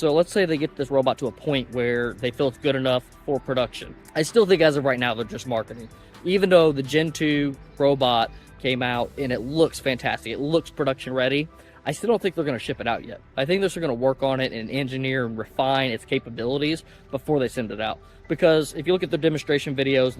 So let's say they get this robot to a point where they feel it's good enough for production. I still think as of right now, they're just marketing. Even though the Gen 2 robot came out and it looks fantastic, it looks production ready, I still don't think they're going to ship it out yet. I think they're still going to work on it and engineer and refine its capabilities before they send it out. Because if you look at the demonstration videos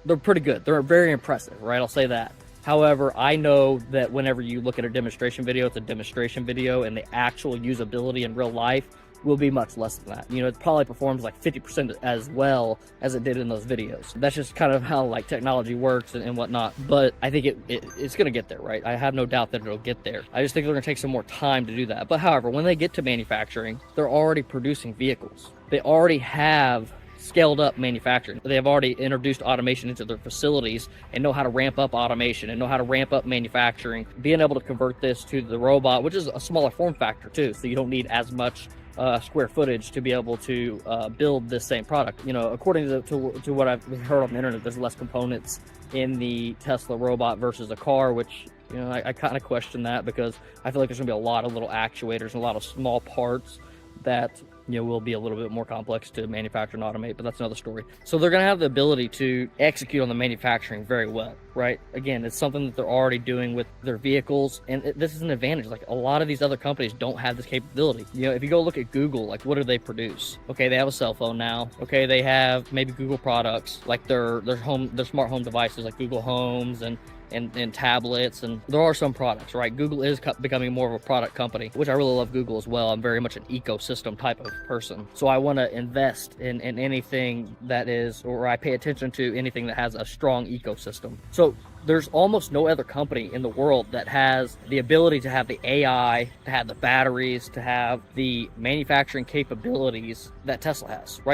they're pretty good. They're very impressive, right? I'll say that. However, I know that whenever you look at a demonstration video, it's a demonstration video, and the actual usability in real life will be much less than that. You know, it probably performs like 50% as well as it did in those videos. That's just kind of how like technology works and whatnot. But I think it's going to get there, right? I have no doubt that it'll get there. I just think they're going to take some more time to do that. But however, when they get to manufacturing, they're already producing vehicles. They already have scaled up manufacturing. They have already introduced automation into their facilities and know how to ramp up automation and know how to ramp up manufacturing. Being able to convert this to the robot, which is a smaller form factor too, so you don't need as much square footage to be able to build this same product. You know, according to what I've heard on the internet, there's less components in the Tesla robot versus a car, which, you know, I kind of question that, because I feel like there's gonna be a lot of little actuators and a lot of small parts that, you know, will be a little bit more complex to manufacture and automate, but that's another story. So they're going to have the ability to execute on the manufacturing very well, right? Again, it's something that they're already doing with their vehicles, and this is an advantage. Like, a lot of these other companies don't have this capability. You know, if you go look at Google, like, what do they produce? Okay, they have a cell phone now. Okay, they have maybe Google products, like their smart home devices, like Google Homes and tablets, and there are some products, right? Google is becoming more of a product company, which I really love Google as well. I'm very much an ecosystem type of person. So I want to invest in anything that is, or I pay attention to anything that has a strong ecosystem. So there's almost no other company in the world that has the ability to have the AI, to have the batteries, to have the manufacturing capabilities that Tesla has, right?